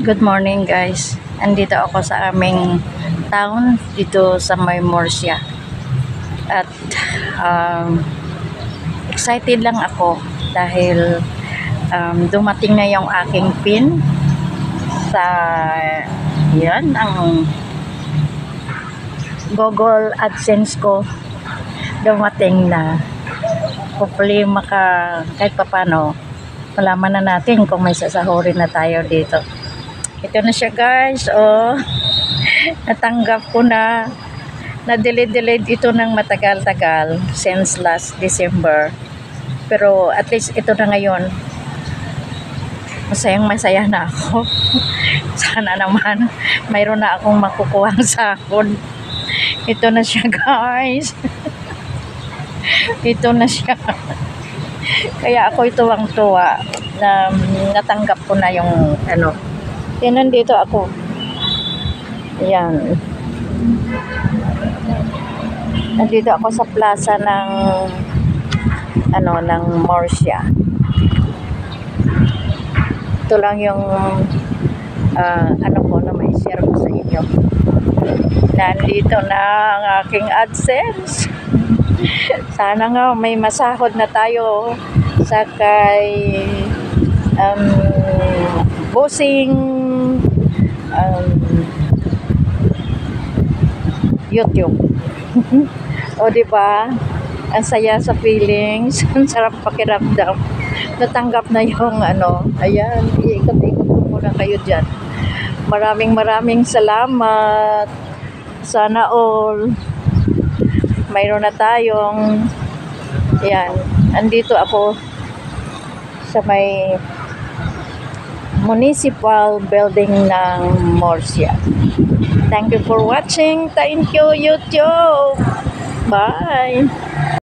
Good morning guys. Andito ako sa aming town dito sa May Murcia. At excited lang ako dahil dumating na yung aking pin sa yan ang Google AdSense ko. Dumating na. Hopefully kahit papano malaman na natin kung may sasahurin na tayo dito. Ito na siya guys, oh. Natanggap ko na. Na-delayed ito ng matagal-tagal since last December. Pero at least ito na ngayon. Masayang-masaya na ako. Sana naman mayroon na akong makukuhang sahod. Ito na siya guys. Ito na siya. Kaya ako tuwang-tuwa na natanggap ko na yung nandito ako. Ayan. Nandito ako sa plaza ng ng Murcia. Ito lang yung ko na may share ko sa inyo. Nandito na ang aking AdSense. Sana nga may masahod na tayo sa kay bossing YouTube. O diba? Ang saya sa feelings, ang sarap pakiramdam. Natanggap na yung ayan, iikot-ikot ko muna kayo dyan. Maraming salamat. Sana all mayroon na tayong yan. Andito ako sa may municipal building ng Murcia. Thank you for watching. Thank you YouTube. Bye.